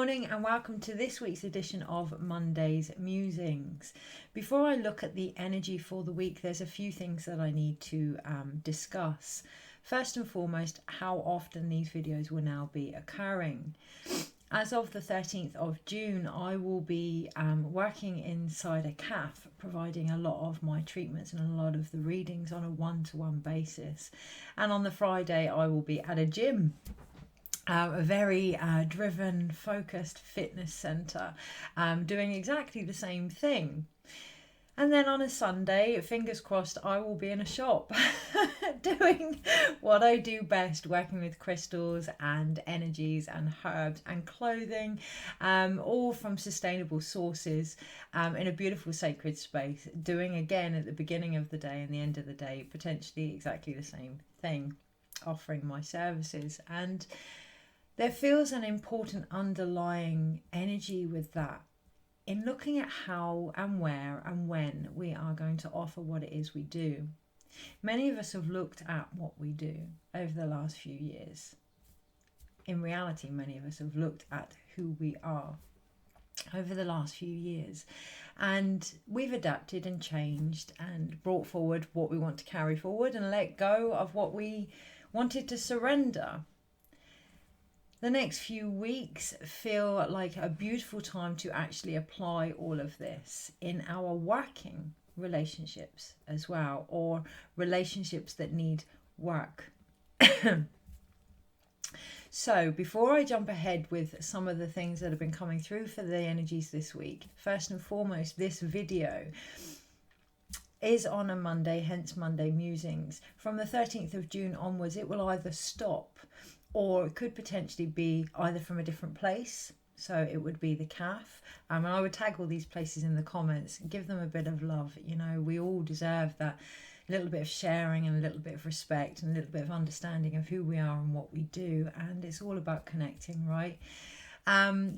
morning and welcome to this week's edition of Monday's Musings. Before I look at the energy for the week, there's a few things that I need to discuss. First and foremost, how often these videos will now be occurring. As of the 13th of June, I will be working inside a cafe, providing a lot of my treatments and a lot of the readings on a one-to-one basis. And on the Friday, I will be at a gym. A very driven, focused fitness centre, doing exactly the same thing. And then on a Sunday, fingers crossed, I will be in a shop doing what I do best, working with crystals and energies and herbs and clothing, all from sustainable sources, in a beautiful sacred space, doing again at the beginning of the day and the end of the day, potentially exactly the same thing, offering my services. And there feels an important underlying energy with that in looking at how and where and when we are going to offer what it is we do. Many of us have looked at what we do over the last few years. In reality, many of us have looked at who we are over the last few years. And we've adapted and changed and brought forward what we want to carry forward and let go of what we wanted to surrender. The next few weeks feel like a beautiful time to actually apply all of this in our working relationships as well, or relationships that need work. So before I jump ahead with some of the things that have been coming through for the energies this week, first and foremost, this video is on a Monday, hence Monday Musings. From the 13th of June onwards, it will either stop or it could potentially be either from a different place. So it would be the cafe. And I would tag all these places in the comments and give them a bit of love. You know, we all deserve that little bit of sharing and a little bit of respect and a little bit of understanding of who we are and what we do. And it's all about connecting, right?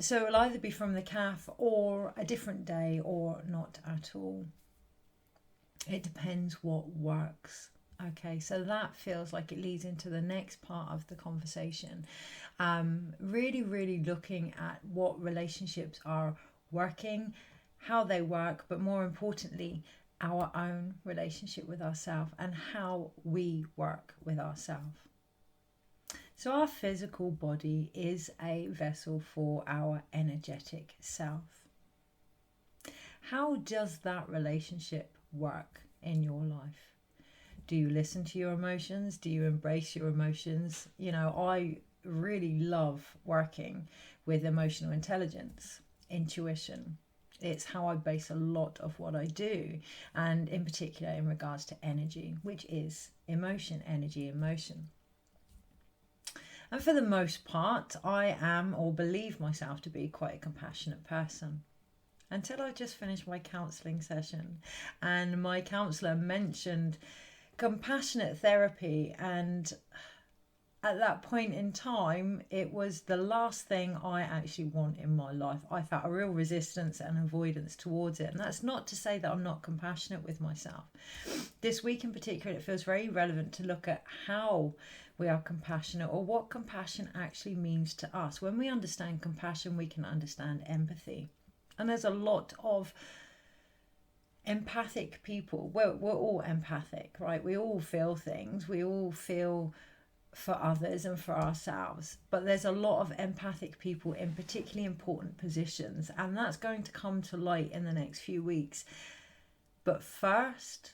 So it'll either be from the cafe or a different day or not at all. It depends what works. Okay, so that feels like it leads into the next part of the conversation. Really looking at what relationships are working, how they work, but more importantly, our own relationship with ourselves and how we work with ourselves. So our physical body is a vessel for our energetic self. How does that relationship work in your life? Do you listen to your emotions? Do you embrace your emotions? You know, I really love working with emotional intelligence, intuition. It's how I base a lot of what I do, and in particular in regards to energy, which is emotion, energy, emotion. And for the most part, I am or believe myself to be quite a compassionate person. Until I just finished my counselling session, and my counsellor mentioned compassionate therapy, and at that point in time it was the last thing I actually want in my life. I felt a real resistance and avoidance towards it, and that's not to say that I'm not compassionate with myself. This week in particular, it feels very relevant to look at how we are compassionate, or what compassion actually means to us. When we understand compassion, we can understand empathy, and there's a lot of empathic people. We're all empathic, right? We all feel things. We all feel for others and for ourselves. But there's a lot of empathic people in particularly important positions, and that's going to come to light in the next few weeks. But first,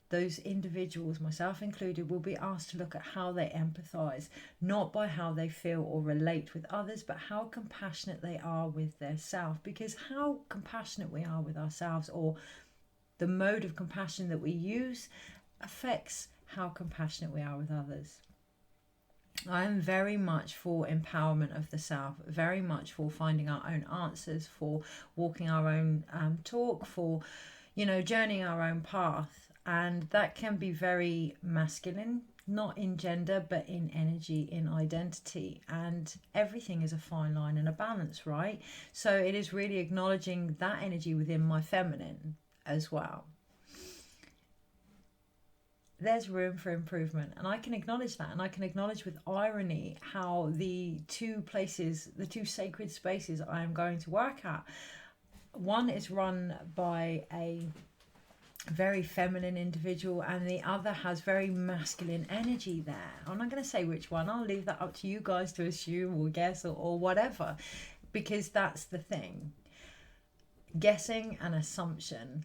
those individuals, myself included, will be asked to look at how they empathize, not by how they feel or relate with others, but how compassionate they are with their self. Because how compassionate we are with ourselves, or the mode of compassion that we use, affects how compassionate we are with others. I am very much for empowerment of the self, very much for finding our own answers, for walking our own talk, for, you know, journeying our own path. And that can be very masculine, not in gender, but in energy, in identity. And everything is a fine line and a balance, right? So it is really acknowledging that energy within my feminine as well. there's room for improvement, and I can acknowledge that, and I can acknowledge with irony how the two sacred spaces I am going to work at, one is run by a very feminine individual and the other has very masculine energy there. I'm not going to say which one. I'll leave that up to you guys to assume or guess or whatever, because that's the thing. Guessing and assumption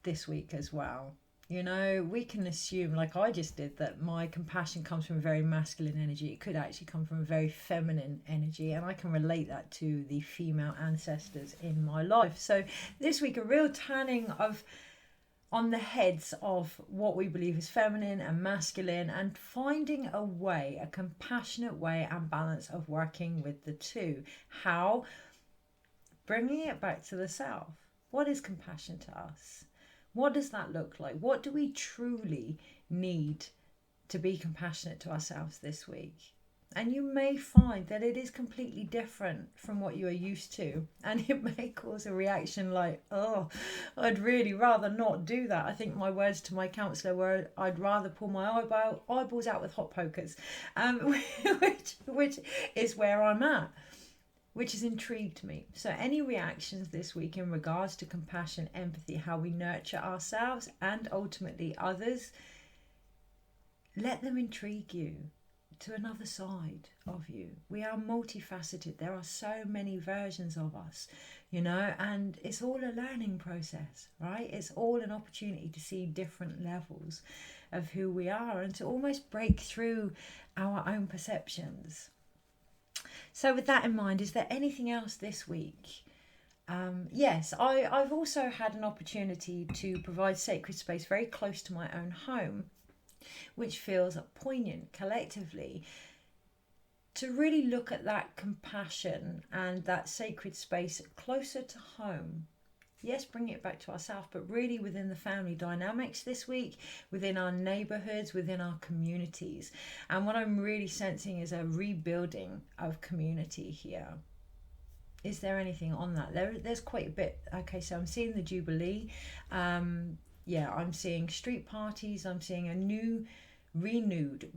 this week as well. You know, we can assume, like I just did, that my compassion comes from a very masculine energy. It could actually come from a very feminine energy, and I can relate that to the female ancestors in my life. So this week, a real turning on the heads of what we believe is feminine and masculine, and finding a way, a compassionate way and balance of working with the two. How? Bringing it back to the self. What is compassion to us? What does that look like? What do we truly need to be compassionate to ourselves this week? And you may find that it is completely different from what you are used to. And it may cause a reaction like, oh, I'd really rather not do that. I think my words to my counsellor were, I'd rather pull my eyeballs out with hot pokers, which is where I'm at, which has intrigued me. So any reactions this week in regards to compassion, empathy, how we nurture ourselves and ultimately others, let them intrigue you to another side of you. We are multifaceted. There are so many versions of us, you know, and it's all a learning process, right? It's all an opportunity to see different levels of who we are and to almost break through our own perceptions. So with that in mind, is there anything else this week? Yes, I've also had an opportunity to provide sacred space very close to my own home, which feels poignant collectively, to really look at that compassion and that sacred space closer to home. Yes, bring it back to ourselves, but really within the family dynamics this week, within our neighbourhoods, within our communities. And what I'm really sensing is a rebuilding of community here. Is there anything on that? There's quite a bit. Okay, so I'm seeing the Jubilee. I'm seeing street parties. I'm seeing a new, renewed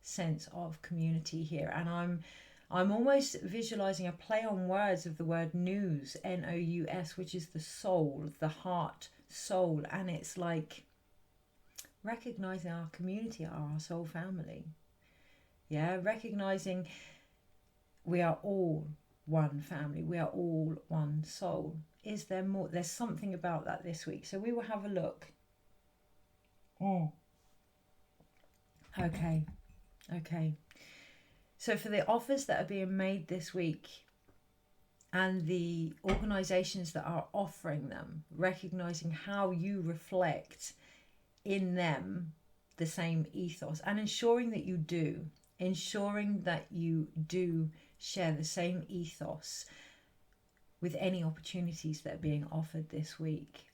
sense of community here. And I'm almost visualizing a play on words of the word nous, N-O-U-S, which is the soul, the heart, soul. And it's like recognizing our community, our soul family. Yeah, recognizing we are all one family. We are all one soul. Is there more? There's something about that this week. So we will have a look. Okay. So for the offers that are being made this week and the organisations that are offering them, recognising how you reflect in them the same ethos and ensuring that you do share the same ethos with any opportunities that are being offered this week.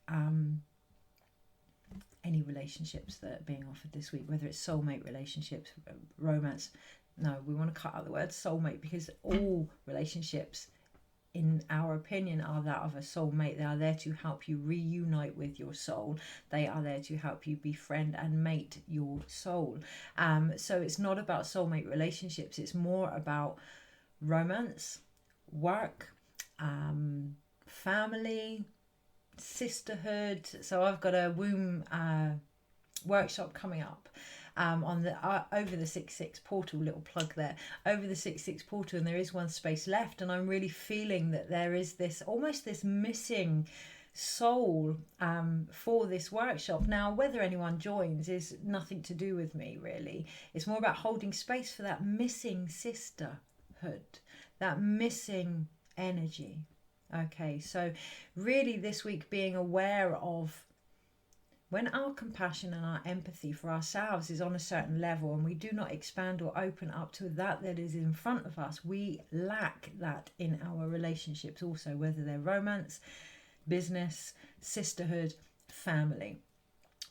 Any relationships that are being offered this week, whether it's soulmate relationships, romance. No, we want to cut out the word soulmate, because all relationships, in our opinion, are that of a soulmate. They are there to help you reunite with your soul. They are there to help you befriend and mate your soul. So it's not about soulmate relationships. It's more about romance, work, family, sisterhood. So I've got a womb workshop coming up on the over the 6/6 portal, little plug there, over the 6/6 portal, and there is one space left, and I'm really feeling that there is this almost this missing soul for this workshop. Now, whether anyone joins is nothing to do with me, really. It's more about holding space for that missing sisterhood, that missing energy. Okay, so really this week being aware of when our compassion and our empathy for ourselves is on a certain level and we do not expand or open up to that is in front of us, we lack that in our relationships also, whether they're romance, business, sisterhood, family.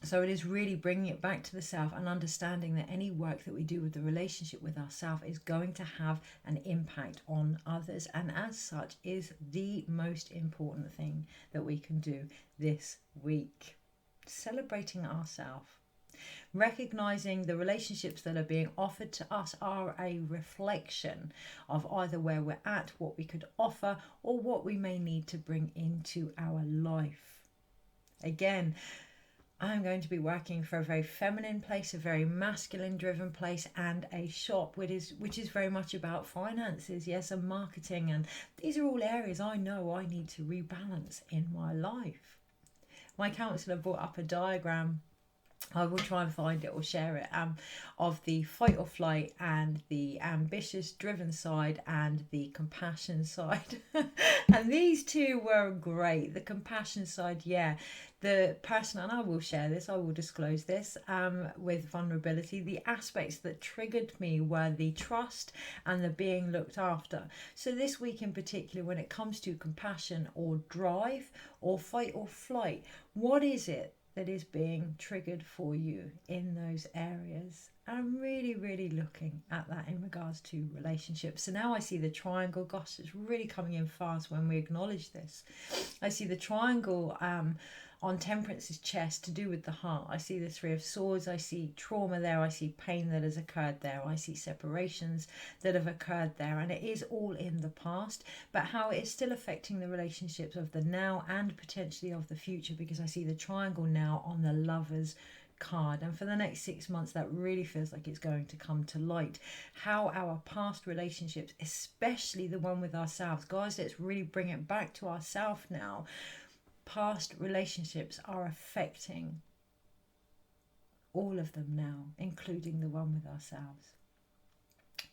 So it is really bringing it back to the self and understanding that any work that we do with the relationship with ourself is going to have an impact on others, and as such is the most important thing that we can do this week. Celebrating ourselves. Recognizing the relationships that are being offered to us are a reflection of either where we're at, what we could offer, or what we may need to bring into our life. Again, I'm going to be working for a very feminine place, a very masculine driven place, and a shop which is very much about finances, yes, and marketing. And these are all areas I know I need to rebalance in my life. My counsellor brought up a diagram. I will try and find it or share it, of the fight or flight and the ambitious driven side and the compassion side. And these two were great. The compassion side, yeah, the person, and I will share this, I will disclose this with vulnerability. The aspects that triggered me were the trust and the being looked after. So this week in particular, when it comes to compassion or drive or fight or flight, what is it that is being triggered for you in those areas? I'm really, really looking at that in regards to relationships. So now I see the triangle. Gosh, it's really coming in fast when we acknowledge this. I see the triangle on Temperance's chest to do with the heart. I see the Three of Swords. I see trauma there. I see pain that has occurred there. I see separations that have occurred there. And it is all in the past, but how it is still affecting the relationships of the now and potentially of the future, because I see the triangle now on the Lovers card. And for the next 6 months, that really feels like it's going to come to light. How our past relationships, especially the one with ourselves, guys, let's really bring it back to ourselves now. Past relationships are affecting all of them now, including the one with ourselves.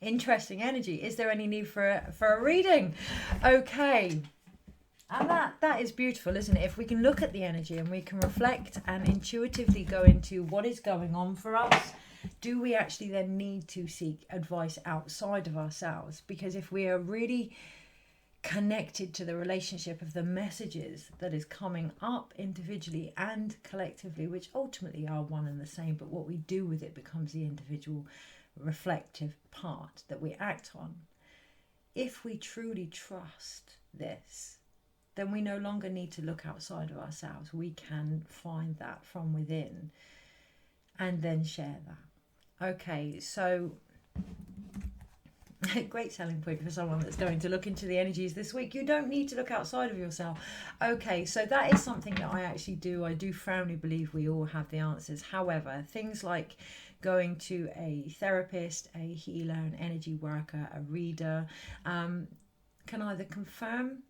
Interesting energy. Is there any need for a reading? Okay. And that is beautiful, isn't it? If we can look at the energy and we can reflect and intuitively go into what is going on for us, do we actually then need to seek advice outside of ourselves? Because if we are really connected to the relationship of the messages that is coming up individually and collectively, which ultimately are one and the same, but what we do with it becomes the individual reflective part that we act on. If we truly trust this, then we no longer need to look outside of ourselves. We can find that from within and then share that. Okay, so great selling point for someone that's going to look into the energies this week. You don't need to look outside of yourself. Okay, so that is something that I actually do. I do firmly believe we all have the answers. However, things like going to a therapist, a healer, an energy worker, a reader, can either confirm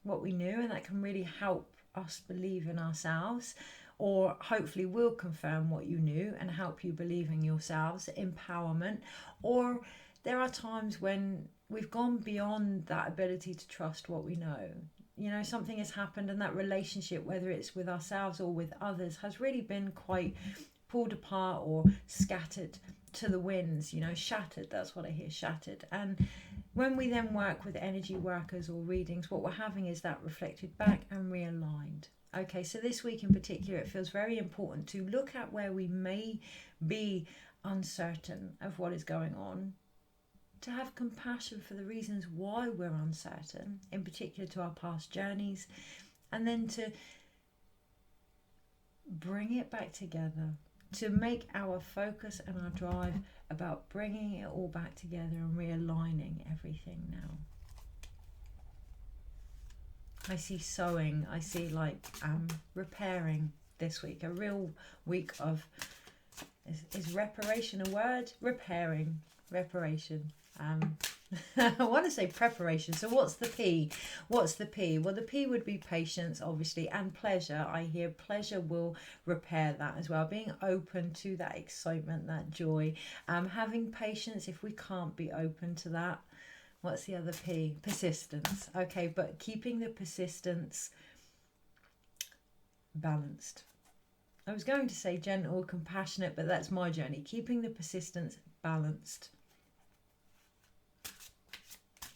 what we knew, and that can really help us believe in ourselves, or hopefully will confirm what you knew and help you believe in yourselves, empowerment. Or there are times when we've gone beyond that ability to trust what we know. You know, something has happened and that relationship, whether it's with ourselves or with others, has really been quite pulled apart or scattered to the winds, you know, shattered. That's what I hear, shattered. And when we then work with energy workers or readings, what we're having is that reflected back and realigned. Okay, so this week in particular, it feels very important to look at where we may be uncertain of what is going on, to have compassion for the reasons why we're uncertain, in particular to our past journeys, and then to bring it back together, to make our focus and our drive about bringing it all back together and realigning everything now. I see sewing, I see like repairing this week, a real week of, is reparation a word? Repairing, reparation. I want to say preparation. So what's the P? What's the P? Well, the P would be patience, obviously, and pleasure. I hear pleasure will repair that as well. Being open to that excitement, that joy. Having patience if we can't be open to that. What's the other P? Persistence. Okay, but keeping the persistence balanced. I was going to say gentle, compassionate, but that's my journey. Keeping the persistence balanced.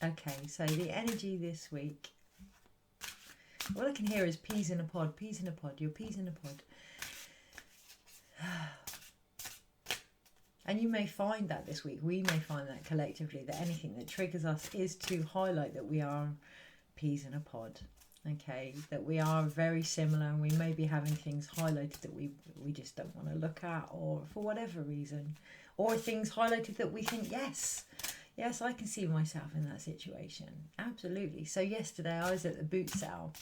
Okay, so the energy this week. All I can hear is peas in a pod, peas in a pod, your peas in a pod. And you may find that this week, we may find that collectively, that anything that triggers us is to highlight that we are peas in a pod. Okay, that we are very similar, and we may be having things highlighted that we just don't want to look at, or for whatever reason, or things highlighted that we think, yes, I can see myself in that situation. Absolutely. So yesterday I was at the boot sale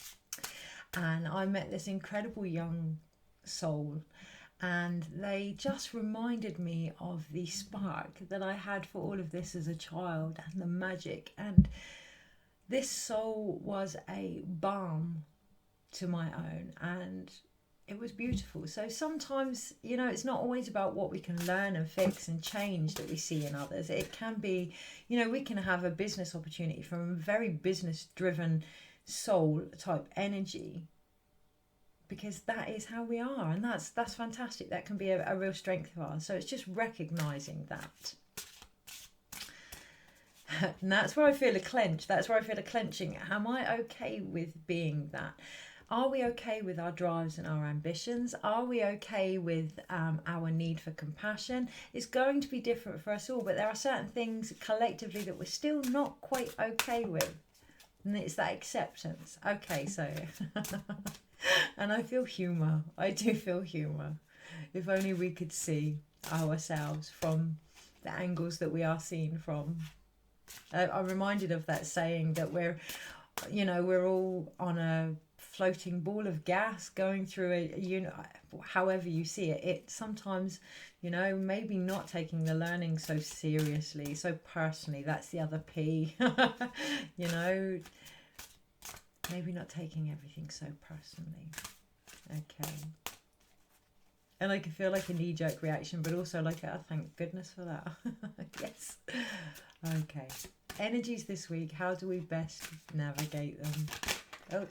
and I met this incredible young soul, and they just reminded me of the spark that I had for all of this as a child, and the magic. And this soul was a balm to my own, and it was beautiful. So sometimes, it's not always about what we can learn and fix and change that we see in others. It can be, we can have a business opportunity from a very business driven soul type energy, because that is how we are, and that's fantastic. That can be a real strength of ours. So it's just recognizing that. And that's where I feel a clench. That's where I feel a clenching. Am I okay with being that? Are we okay with our drives and our ambitions? Are we okay with our need for compassion? It's going to be different for us all, but there are certain things collectively that we're still not quite okay with. And it's that acceptance. Okay, so... and I feel humour. I do feel humour. If only we could see ourselves from the angles that we are seen from. I'm reminded of that saying that we're all on a floating ball of gas going through however you see it. It sometimes, maybe not taking the learning so seriously, so personally. That's the other P. Maybe not taking everything so personally. Okay. And I can feel like a knee-jerk reaction, but also like, oh, thank goodness for that. Yes. Okay. Energies this week. How do we best navigate them? Oh.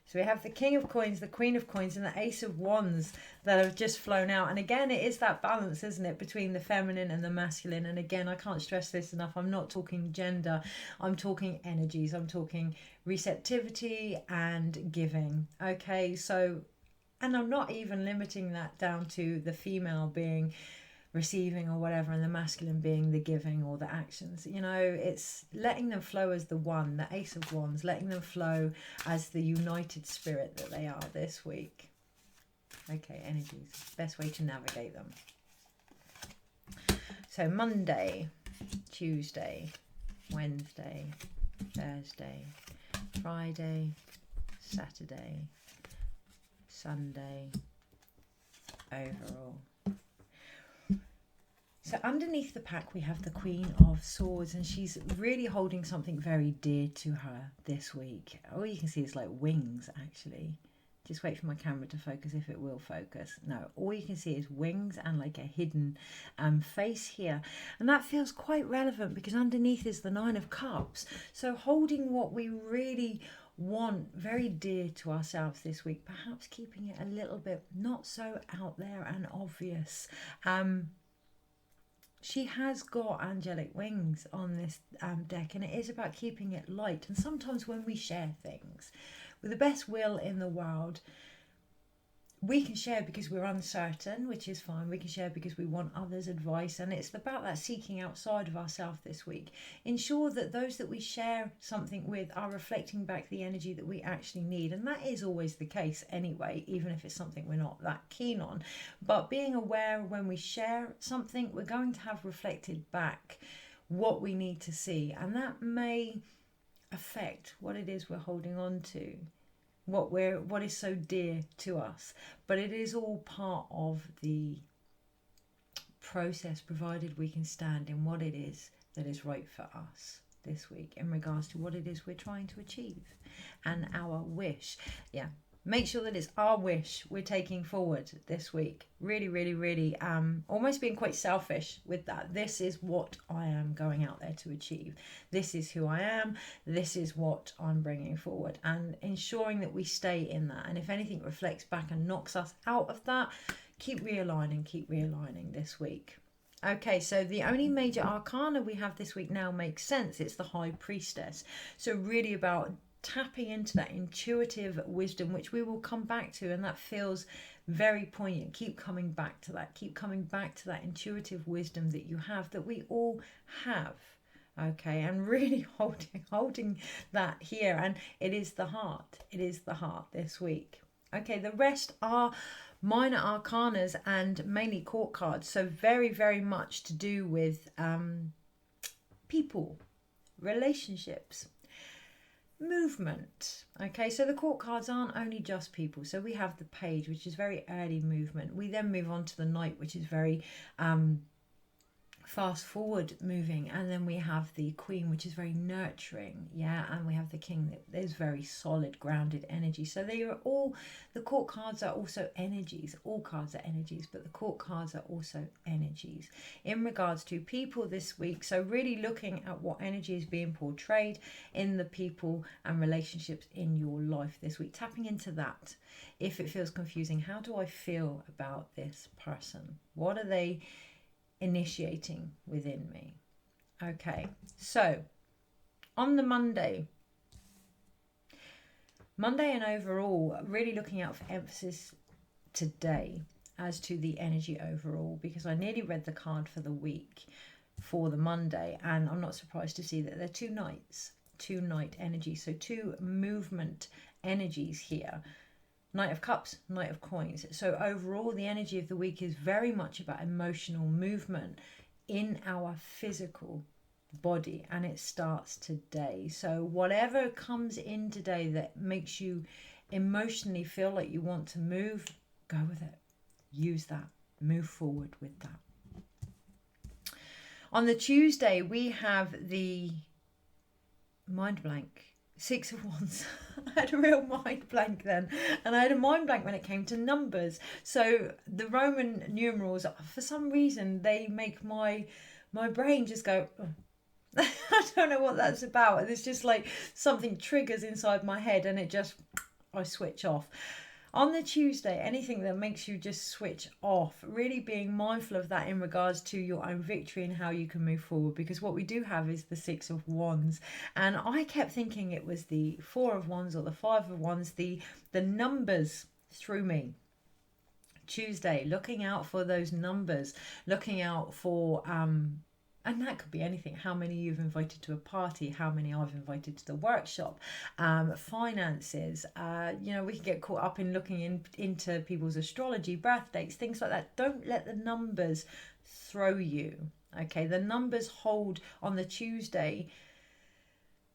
So we have the King of Coins, the Queen of Coins, and the Ace of Wands that have just flown out. And again, it is that balance, isn't it, between the feminine and the masculine. And again, I can't stress this enough. I'm not talking gender. I'm talking energies. I'm talking receptivity and giving. Okay, so, and I'm not even limiting that down to the female being receiving or whatever, and the masculine being the giving or the actions. It's letting them flow as the one, the Ace of Wands, letting them flow as the united spirit that they are this week. Okay, energies, best way to navigate them. So Monday, Tuesday, Wednesday, Thursday, Friday, Saturday, Sunday, overall. So underneath the pack, we have the Queen of Swords, and she's really holding something very dear to her this week. All you can see is like wings, actually. Just wait for my camera to focus, if it will focus. No, all you can see is wings and like a hidden face here. And that feels quite relevant because underneath is the Nine of Cups. So holding what we really want very dear to ourselves this week, perhaps keeping it a little bit not so out there and obvious. She has got angelic wings on this deck, and it is about keeping it light. And sometimes when we share things with the best will in the world, we can share because we're uncertain, which is fine. We can share because we want others' advice, and it's about that seeking outside of ourselves this week. Ensure that those that we share something with are reflecting back the energy that we actually need, and that is always the case anyway, even if it's something we're not that keen on. But being aware when we share something, we're going to have reflected back what we need to see, and that may affect what it is we're holding on to, what is so dear to us. But it is all part of the process, provided we can stand in what it is that is right for us this week in regards to what it is we're trying to achieve and our wish. Make sure that it's our wish we're taking forward this week. Really, really, really almost being quite selfish with that. This is what I am going out there to achieve. This is who I am. This is what I'm bringing forward, and ensuring that we stay in that. And if anything reflects back and knocks us out of that, keep realigning this week. Okay, so the only major arcana we have this week now makes sense. It's the High Priestess. So really about tapping into that intuitive wisdom, which we will come back to, and that feels very poignant. Keep coming back to that intuitive wisdom that you have, that we all have. Okay, and really holding that here, and it is the heart. It is the heart this week. Okay, the rest are minor arcanas and mainly court cards, so very, very much to do with people, relationships, movement. Okay, so the court cards aren't only just people. So we have the page, which is very early movement. We then move on to the knight, which is very fast forward moving, and then we have the queen, which is very nurturing, yeah, and we have the king that is very solid, grounded energy. So they are all, the court cards are also energies. All cards are energies, but the court cards are also energies in regards to people this week. So really looking at what energy is being portrayed in the people and relationships in your life this week, tapping into that. If it feels confusing, how do I feel about this person? What are they initiating within me? Okay, so on the Monday and overall, really looking out for emphasis today as to the energy overall, because I nearly read the card for the week for the Monday, and I'm not surprised to see that there are two knights, two knight energy, so two movement energies here. Knight of Cups, Knight of Coins. So overall, the energy of the week is very much about emotional movement in our physical body, and it starts today. So whatever comes in today that makes you emotionally feel like you want to move, go with it. Use that. Move forward with that. On the Tuesday, we have the mind blank. Six of Wands. I had a real mind blank then, and I had a mind blank when it came to numbers. So the Roman numerals, for some reason, they make my brain just go, oh. I don't know what that's about. It's just like something triggers inside my head, and I switch off. On the Tuesday, anything that makes you just switch off, really being mindful of that in regards to your own victory and how you can move forward, because what we do have is the Six of Wands, and I kept thinking it was the Four of Wands or the Five of Wands. The numbers threw me. Tuesday, looking out for those numbers, looking out for and that could be anything. How many you've invited to a party, how many I've invited to the workshop, finances. We can get caught up in looking into people's astrology, birth dates, things like that. Don't let the numbers throw you. Okay, the numbers hold on the Tuesday.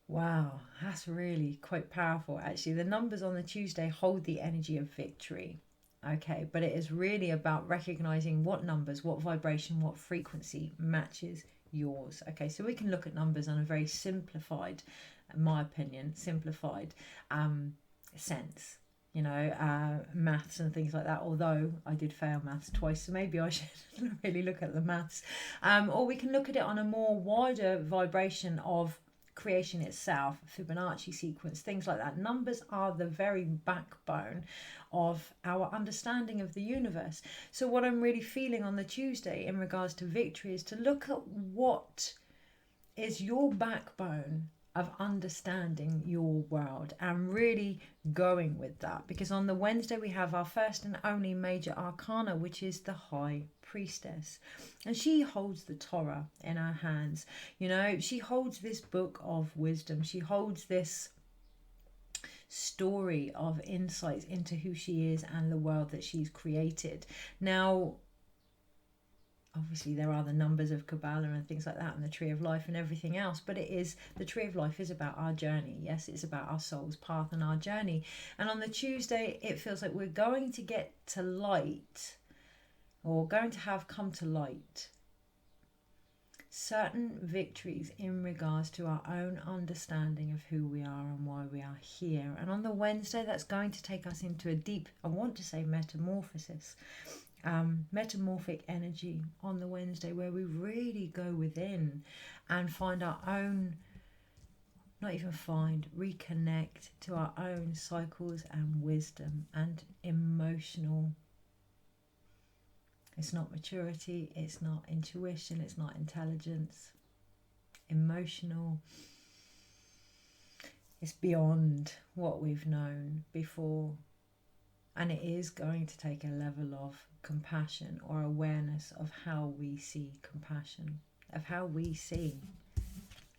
Wow, that's really quite powerful. Actually, the numbers on the Tuesday hold the energy of victory. Okay, but it is really about recognizing what numbers, what vibration, what frequency matches yours. Okay, so we can look at numbers on a very simplified, in my opinion, simplified sense. Maths and things like that, although I did fail maths twice, so maybe I should really look at the maths. Or we can look at it on a more wider vibration of creation itself, Fibonacci sequence, things like that. Numbers are the very backbone of our understanding of the universe. So what I'm really feeling on the Tuesday in regards to victory is to look at what is your backbone of understanding your world and really going with that, because on the Wednesday we have our first and only major arcana, which is the High Priestess, and she holds the Torah in her hands. She holds this book of wisdom. She holds this story of insights into who she is and the world that she's created. Now, obviously there are the numbers of Kabbalah and things like that, and the Tree of Life and everything else, but the Tree of Life is about our journey. Yes, it's about our soul's path and our journey. And on the Tuesday, it feels like we're going to get to light, or going to have come to light, certain victories in regards to our own understanding of who we are and why we are here. And on the Wednesday, that's going to take us into a deep, I want to say metamorphosis, metamorphic energy on the Wednesday, where we really go within and find our own, reconnect to our own cycles and wisdom and emotional. It's not maturity, it's not intuition, it's not intelligence. Emotional. It's beyond what we've known before. And it is going to take a level of compassion or awareness of how we see compassion, of how we see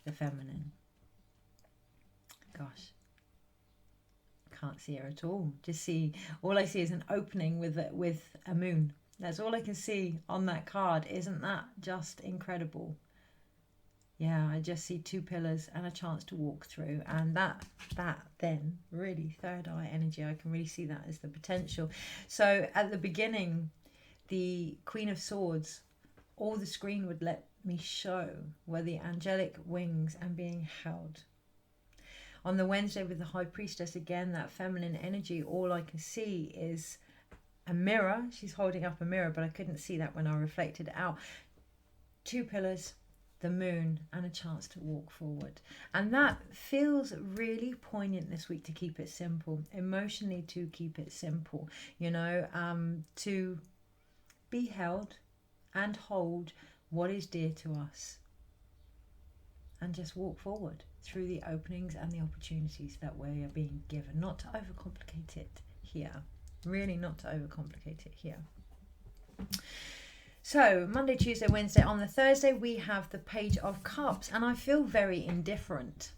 the feminine. Gosh, can't see her at all. All I see is an opening with a moon. That's all I can see on that card. Isn't that just incredible? Yeah, I just see two pillars and a chance to walk through, and that then really third eye energy, I can really see that as the potential. So at the beginning, the Queen of Swords, all the screen would let me show were the angelic wings and being held. On the Wednesday with the High Priestess, again, that feminine energy, all I can see is a mirror. She's holding up a mirror, but I couldn't see that when I reflected it out. Two pillars, the moon, and a chance to walk forward. And that feels really poignant this week, to keep it simple, emotionally, to keep it simple, to be held and hold what is dear to us, and just walk forward through the openings and the opportunities that we are being given. Not to overcomplicate it here. Really not to overcomplicate it here. So Monday, Tuesday, Wednesday. On the Thursday, we have the Page of Cups, and I feel very indifferent.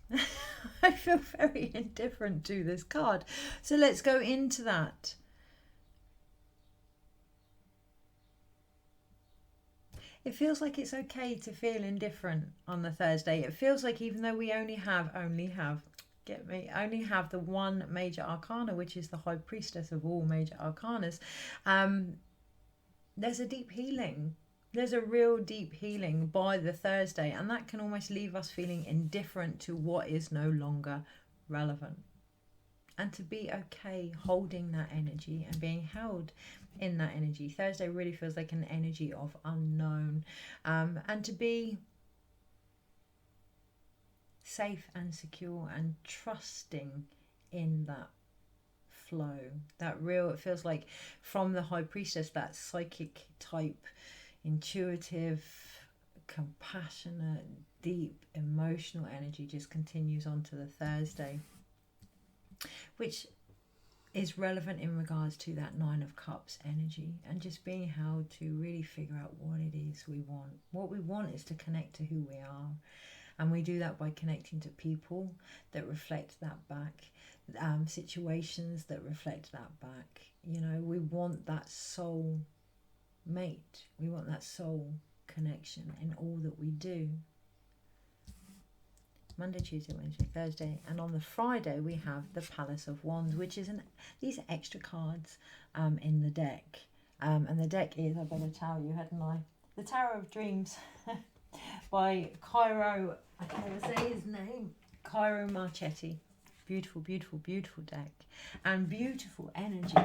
I feel very indifferent to this card. So let's go into that. It feels like it's okay to feel indifferent on the Thursday. It feels like even though we only have the one major arcana, which is the High Priestess of all major arcanas, there's a deep healing. There's a real deep healing by the Thursday, and that can almost leave us feeling indifferent to what is no longer relevant. And to be okay holding that energy and being held in that energy. Thursday really feels like an energy of unknown, and to be safe and secure and trusting in that flow. It feels like from the High Priestess, that psychic type, intuitive, compassionate, deep emotional energy just continues on to the Thursday, which is relevant in regards to that Nine of Cups energy, and just being held to really figure out what it is we want. What we want is to connect to who we are, and we do that by connecting to people that reflect that back, situations that reflect that back. We want that soul mate, we want that soul connection in all that we do. Monday, Tuesday, Wednesday, Thursday, and on the Friday we have the Palace of Wands, which is these extra cards in the deck, and the deck is, I better tell you, hadn't I? The Tower of Dreams by Cairo. I can't even say his name. Cairo Marchetti. Beautiful, beautiful, beautiful deck, and beautiful energy.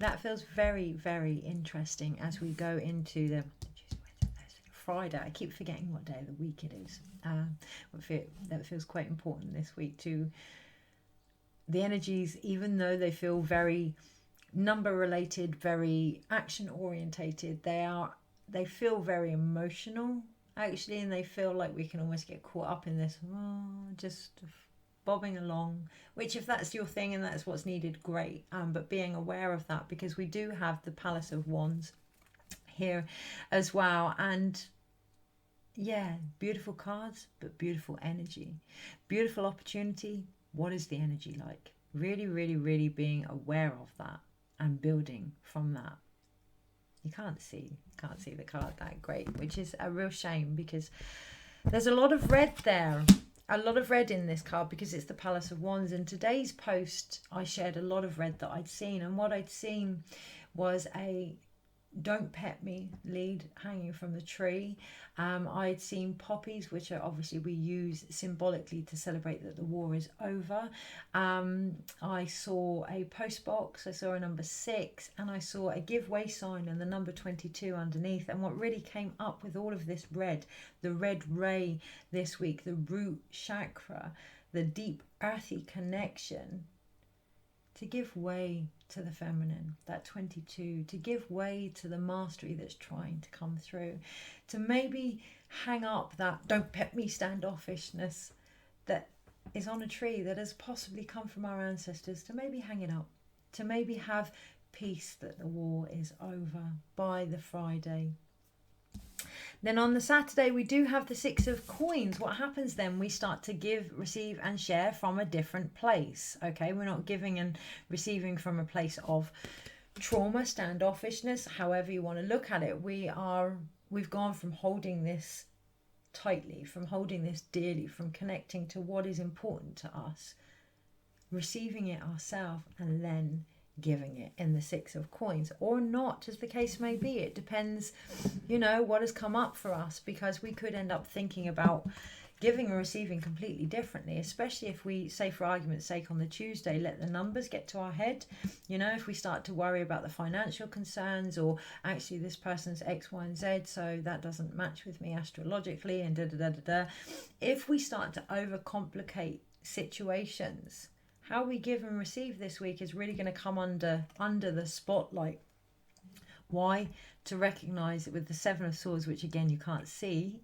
That feels very, very interesting as we go into the Friday. I keep forgetting what day of the week it is. That feels quite important this week too. The energies, even though they feel very number related, very action orientated, they feel very emotional actually, and they feel like we can almost get caught up in this just bobbing along, which if that's your thing and that's what's needed, great, but being aware of that, because we do have the Palace of Wands here as well. And yeah, beautiful cards, but beautiful energy, beautiful opportunity. What is the energy like? Really, really, really being aware of that and building from that. You can't see the card that great, which is a real shame, because there's a lot of red there, a lot of red in this card, because it's the Palace of Wands. In today's post, I shared a lot of red that I'd seen, and what I'd seen was a "Don't Pet Me" lead hanging from the tree. I'd seen poppies, which are obviously we use symbolically to celebrate that the war is over. I saw a post box, I saw a number 6, and I saw a give way sign and the number 22 underneath. And what really came up with all of this red, the red ray this week, the root chakra, the deep earthy connection, to give way to the feminine, that 22, to give way to the mastery that's trying to come through, to maybe hang up that "don't pet me" standoffishness that is on a tree that has possibly come from our ancestors, to maybe hang it up, to maybe have peace that the war is over by the Friday. Then on the Saturday, we do have the Six of Coins. What happens then? We start to give, receive and share from a different place. Okay, we're not giving and receiving from a place of trauma, standoffishness, however you want to look at it. We've gone from holding this tightly, from holding this dearly, from connecting to what is important to us, receiving it ourselves, and then giving it in the Six of Coins, or not, as the case may be. It depends, what has come up for us, because we could end up thinking about giving and receiving completely differently, especially if we, say for argument's sake, on the Tuesday, let the numbers get to our head. If we start to worry about the financial concerns, or actually this person's X, Y, and Z, so that doesn't match with me astrologically, and if we start to overcomplicate situations, how we give and receive this week is really going to come under the spotlight. Why? To recognize it with the Seven of Swords, which again you can't see,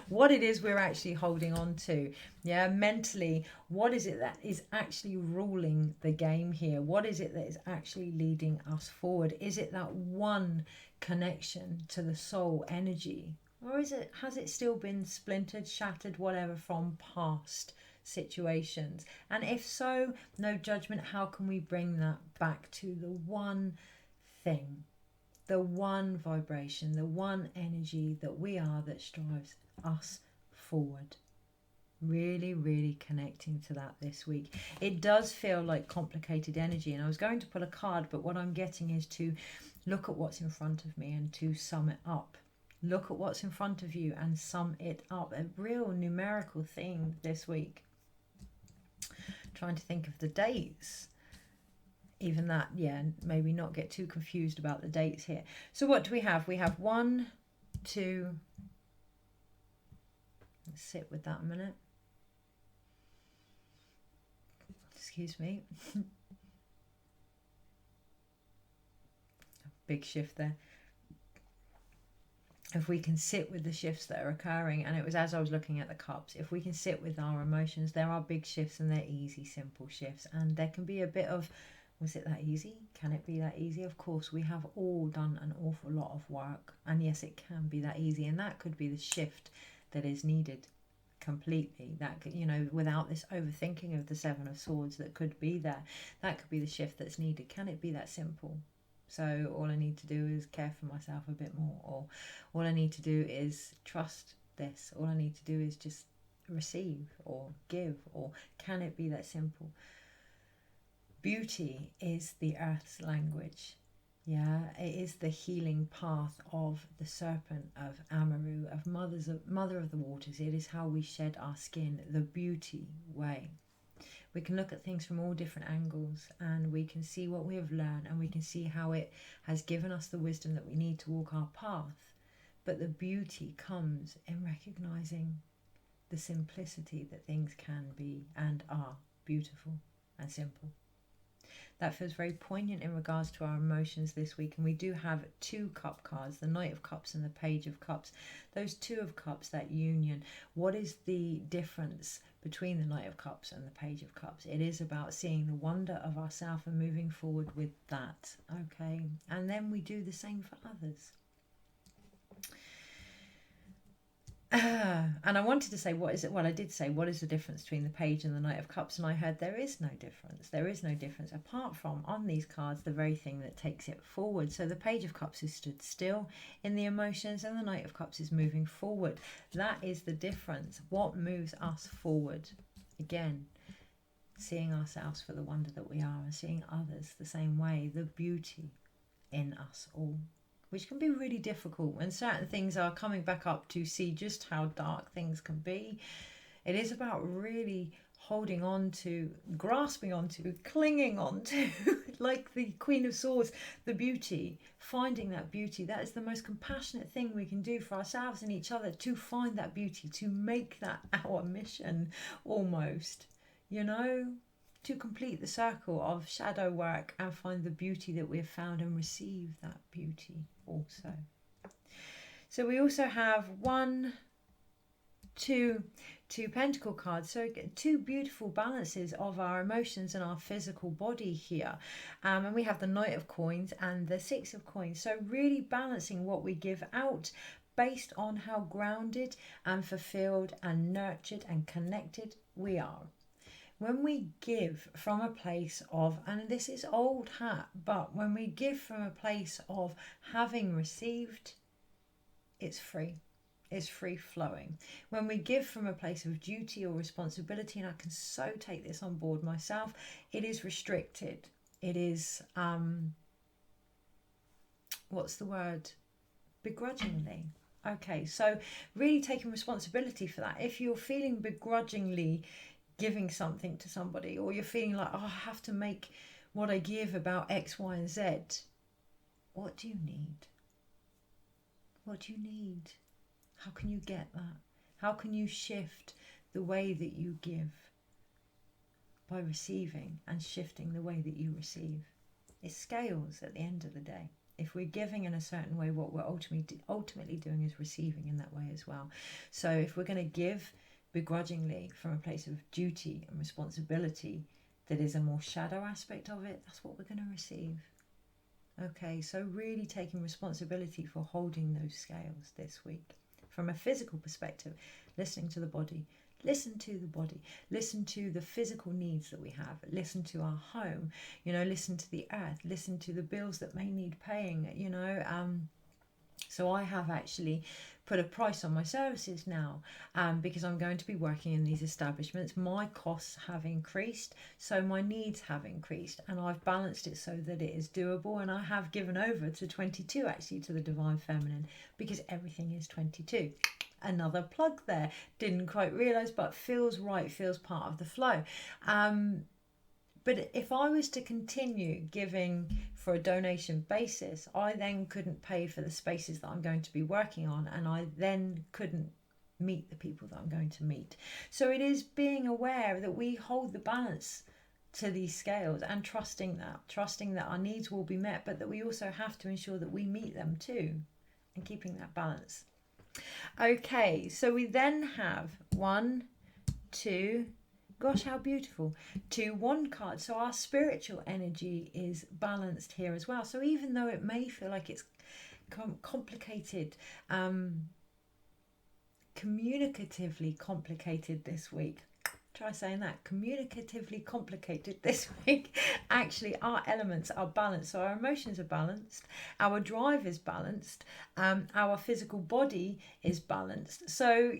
what it is we're actually holding on to. Yeah, mentally, what is it that is actually ruling the game here? What is it that is actually leading us forward? Is it that one connection to the soul energy? Or has it still been splintered, shattered, whatever, from past situations? And if so, no judgment. How can we bring that back to the one thing, the one vibration, the one energy that we are, that drives us forward? Really, really connecting to that this week. It does feel like complicated energy, and I was going to pull a card, but what I'm getting is to look at what's in front of me and to sum it up. Look at what's in front of you and sum it up. A real numerical thing this week. Trying to think of the dates. Even that, maybe not get too confused about the dates here. So what do we have? We have 1, 2. Let's sit with that a minute. Excuse me. Big shift there. If we can sit with the shifts that are occurring, and it was as I was looking at the cups, if we can sit with our emotions, there are big shifts and they're easy, simple shifts. And there can be a bit of, was it that easy? Can it be that easy? Of course, we have all done an awful lot of work. And yes, it can be that easy. And that could be the shift that is needed completely. That could, without this overthinking of the Seven of Swords that could be there, that could be the shift that's needed. Can it be that simple? So all I need to do is care for myself a bit more, or all I need to do is trust this. All I need to do is just receive or give, or can it be that simple? Beauty is the earth's language. Yeah, it is the healing path of the serpent, of Amaru, of mother of the waters. It is how we shed our skin, the beauty way. We can look at things from all different angles, and we can see what we have learned, and we can see how it has given us the wisdom that we need to walk our path. But the beauty comes in recognizing the simplicity that things can be and are beautiful and simple. That feels very poignant in regards to our emotions this week. And we do have 2 cup cards, the Knight of Cups and the Page of Cups. Those 2 of Cups, that union. What is the difference between the Knight of Cups and the Page of Cups? It is about seeing the wonder of ourselves and moving forward with that. Okay. And then we do the same for others. And I wanted to say, what is it? Well, I did say, what is the difference between the Page and the Knight of Cups? And I heard there is no difference. There is no difference apart from, on these cards, the very thing that takes it forward. So the Page of Cups is stood still in the emotions, and the Knight of Cups is moving forward. That is the difference. What moves us forward? Again, seeing ourselves for the wonder that we are, and seeing others the same way, the beauty in us all. Which can be really difficult when certain things are coming back up to see just how dark things can be. It is about really holding on to, grasping onto, clinging onto, like the Queen of Swords, the beauty, finding that beauty. That is the most compassionate thing we can do for ourselves and each other, to find that beauty, to make that our mission almost, to complete the circle of shadow work and find the beauty that we have found and receive that beauty also. So we also have 1, two pentacle cards, so two beautiful balances of our emotions and our physical body here, and we have the Knight of Coins and the Six of Coins, so really balancing what we give out based on how grounded and fulfilled and nurtured and connected we are. When we give from a place of, and this is old hat, but when we give from a place of having received, it's free. It's free flowing. When we give from a place of duty or responsibility, and I can so take this on board myself, it is restricted. It is, what's the word? Begrudgingly. Okay, so really taking responsibility for that. If you're feeling begrudgingly giving something to somebody, or you're feeling like, oh, I have to make what I give about X, Y, and Z, what do you need? What do you need? How can you get that? How can you shift the way that you give by receiving and shifting the way that you receive? It scales at the end of the day. If we're giving in a certain way, what we're ultimately doing is receiving in that way as well. So if we're going to give begrudgingly from a place of duty and responsibility, that is a more shadow aspect of it, that's what we're going to receive. Okay, so really taking responsibility for holding those scales this week. From a physical perspective, listening to the body, listen to the body, listen to the physical needs that we have, listen to our home, listen to the earth, listen to the bills that may need paying, so I have actually put a price on my services now, because I'm going to be working in these establishments. My costs have increased, so my needs have increased, and I've balanced it so that it is doable, and I have given over to 22 actually, to the Divine Feminine, because everything is 22. Another plug there, didn't quite realise, but feels right, feels part of the flow. But if I was to continue giving for a donation basis, I then couldn't pay for the spaces that I'm going to be working on, and I then couldn't meet the people that I'm going to meet. So it is being aware that we hold the balance to these scales, and trusting that our needs will be met, but that we also have to ensure that we meet them too, and keeping that balance. Okay, so we then have 1, 2, gosh, how beautiful, 2, 1 card. So our spiritual energy is balanced here as well. So even though it may feel like it's complicated, communicatively complicated this week, try saying that, communicatively complicated this week, actually our elements are balanced. So our emotions are balanced, our drive is balanced, our physical body is balanced. So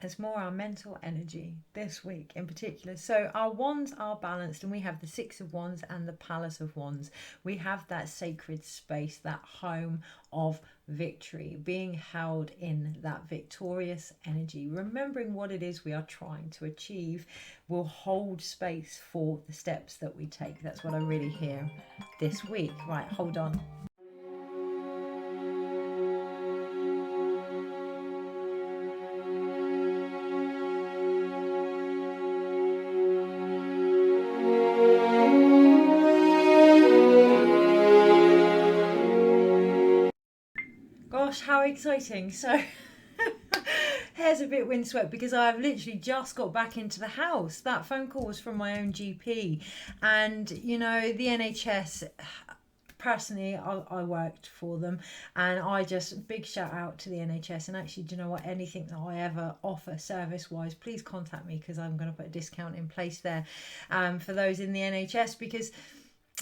it's more our mental energy this week in particular. So our wands are balanced, and we have the Six of Wands and the Palace of Wands. We have that sacred space, that home of victory, being held in that victorious energy, remembering what it is we are trying to achieve will hold space for the steps that we take. That's what I really hear this week. Right, hold on. Gosh, how exciting. So hair's a bit windswept because I've literally just got back into the house. That phone call was from my own GP, and the NHS, personally, I worked for them, and I just, big shout out to the NHS. And actually, do you know what, anything that I ever offer service wise, please contact me, because I'm going to put a discount in place there for those in the NHS, because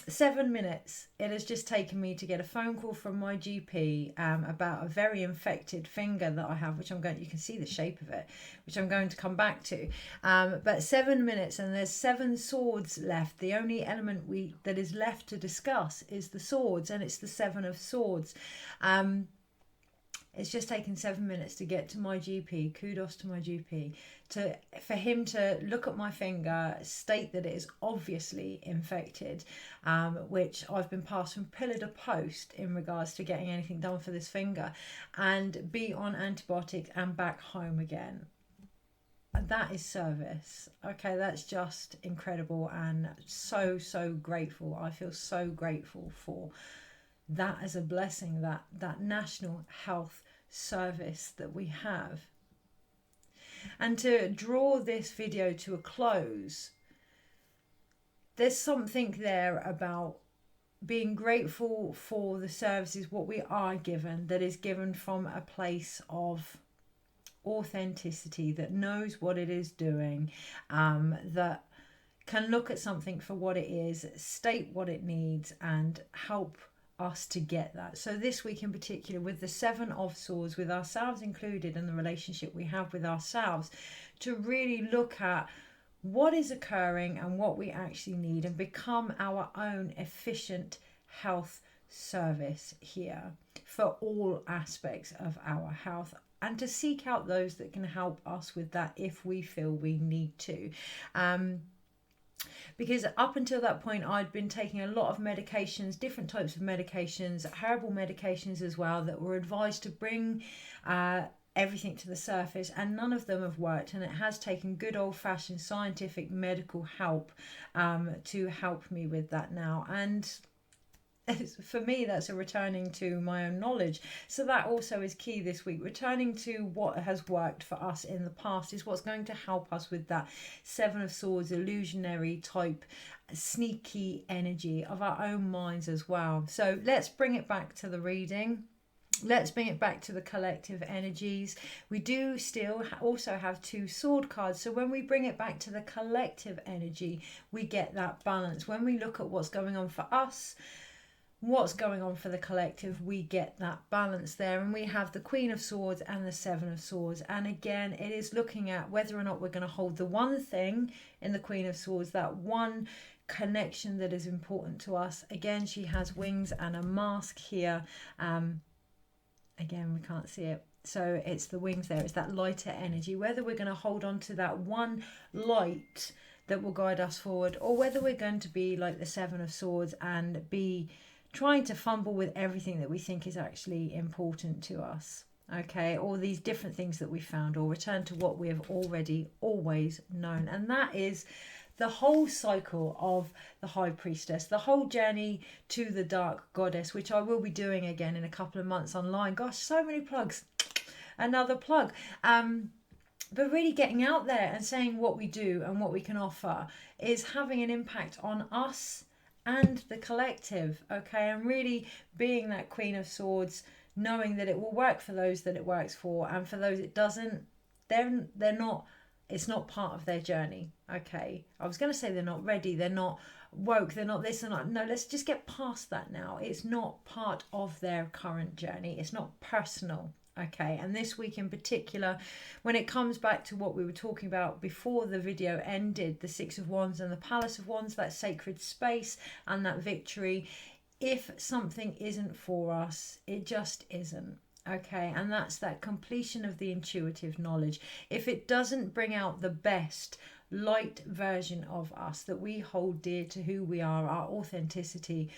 7 minutes it has just taken me to get a phone call from my GP about a very infected finger that I have, which you can see the shape of it, which I'm going to come back to, but 7 minutes, and there's 7 swords left. The only element that is left to discuss is the swords, and it's the 7 of Swords. It's just taken 7 minutes to get to my GP. Kudos to my GP for him to look at my finger, state that it is obviously infected, which I've been passed from pillar to post in regards to getting anything done for this finger, and be on antibiotics and back home again. That is service. Okay, that's just incredible, and so grateful. I feel so grateful for that as a blessing, that National Health service that we have. And to draw this video to a close, there's something there about being grateful for the services, what we are given, that is given from a place of authenticity, that knows what it is doing, that can look at something for what it is, state what it needs, and help us to get that. So this week in particular, with the Seven of Swords, with ourselves included and the relationship we have with ourselves, to really look at what is occurring and what we actually need, and become our own efficient health service here for all aspects of our health, and to seek out those that can help us with that if we feel we need to. Because up until that point, I'd been taking a lot of medications, different types of medications, herbal medications as well, that were advised to bring everything to the surface, and none of them have worked. And it has taken good old-fashioned scientific medical help to help me with that now. And for me, that's a returning to my own knowledge. So that also is key this week. Returning to what has worked for us in the past is what's going to help us with that Seven of Swords, illusionary type, sneaky energy of our own minds as well. So let's bring it back to the reading. Let's bring it back to the collective energies. We do still also have two sword cards. So when we bring it back to the collective energy, we get that balance. When we look at what's going on for us, what's going on for the collective, we get that balance there. And we have the Queen of Swords and the Seven of Swords. And again, it is looking at whether or not we're going to hold the one thing in the Queen of Swords, that one connection that is important to us. Again, she has wings and a mask here. Again, we can't see it. So it's the wings there. It's that lighter energy. Whether we're going to hold on to that one light that will guide us forward, or whether we're going to be like the Seven of Swords and be trying to fumble with everything that we think is actually important to us. Okay, all these different things that we found, or return to what we have already always known. And that is the whole cycle of the High Priestess, the whole journey to the Dark Goddess, which I will be doing again in a couple of months online. Gosh, so many plugs. Another plug. But really getting out there and saying what we do and what we can offer is having an impact on us and the collective, okay? And really being that Queen of Swords, knowing that it will work for those that it works for, and for those it doesn't, they're not, it's not part of their journey, okay? I was going to say they're not ready, they're not woke, they're not this and that. No, let's just get past that now. It's not part of their current journey. It's not personal, okay? And this week in particular, when it comes back to what we were talking about before the video ended, the Six of Wands and the Palace of Wands, that sacred space and that victory. If something isn't for us, it just isn't. Okay, and that's that completion of the intuitive knowledge. If it doesn't bring out the best light version of us that we hold dear to who we are, our authenticity,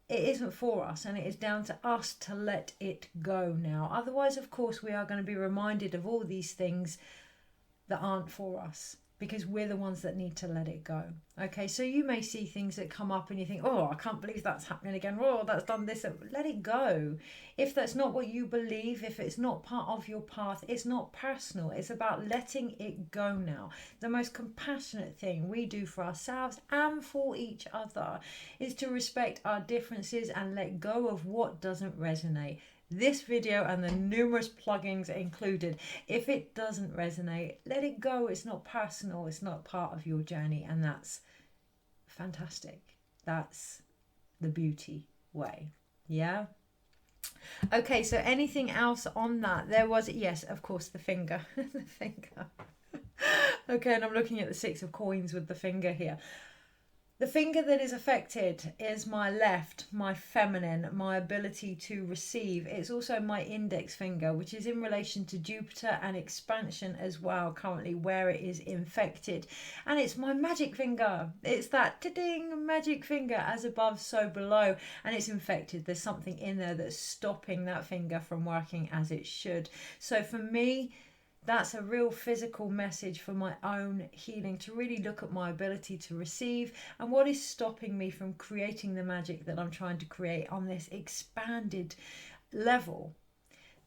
it isn't for us, and it is down to us to let it go now. Otherwise, of course, we are going to be reminded of all these things that aren't for us, because we're the ones that need to let it go. Okay, so you may see things that come up and you think, oh, I can't believe that's happening again. Oh, that's done this. Let it go. If that's not what you believe, if it's not part of your path, it's not personal. It's about letting it go now. The most compassionate thing we do for ourselves and for each other is to respect our differences and let go of what doesn't resonate. This video and the numerous plugins included, if it doesn't resonate, let it go. It's not personal. It's not part of your journey. And that's fantastic. That's the beauty way. Yeah. Okay, so anything else on that? There was, yes, of course, the finger. The finger. Okay, and I'm looking at the Six of Coins with the finger here. The finger that is affected is my left, my feminine, my ability to receive. It's also my index finger, which is in relation to Jupiter and expansion as well, currently where it is infected. And it's my magic finger. It's that ding magic finger, as above, so below. And it's infected. There's something in there that's stopping that finger from working as it should. So for me, that's a real physical message for my own healing, to really look at my ability to receive and what is stopping me from creating the magic that I'm trying to create on this expanded level.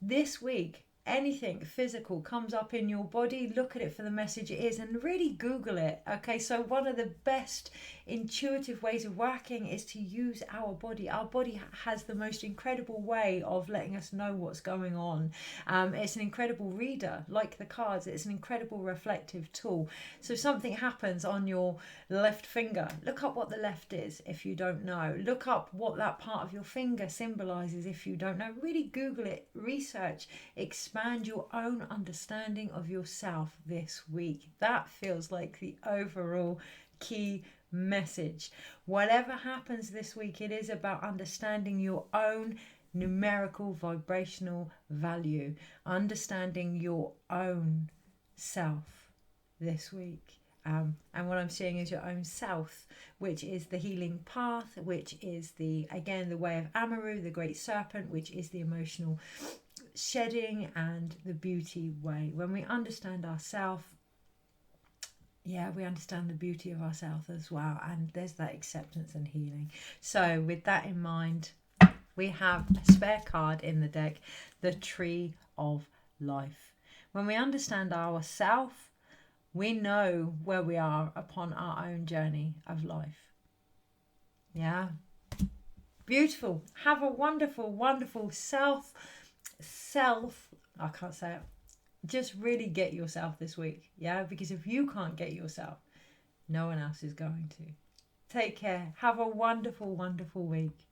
this week, anything physical comes up in your body, look at it for the message it is and really Google it. Okay, so one of the best intuitive ways of working is to use our body. Our body has the most incredible way of letting us know what's going on. It's an incredible reader, like the cards. It's an incredible reflective tool. So something happens on your left finger, look up what the left is if you don't know. Look up what that part of your finger symbolizes if you don't know. Really Google it, research, expand your own understanding of yourself this week. That feels like the overall key message. Whatever happens this week, it is about understanding your own numerical vibrational value, understanding your own self this week. And what I'm seeing is your own self, which is the healing path, which is the way of Amaru, the great serpent, which is the emotional shedding and the beauty way. When we understand ourselves, we understand the beauty of ourselves as well, and there's that acceptance and healing. So with that in mind, we have a spare card in the deck, the Tree of Life. When we understand ourselves, we know where we are upon our own journey of life. Yeah, beautiful. Have a wonderful, wonderful self, I can't say it. Just really get yourself this week. Yeah, because if you can't get yourself, no one else is going to. Take care. Have a wonderful, wonderful week.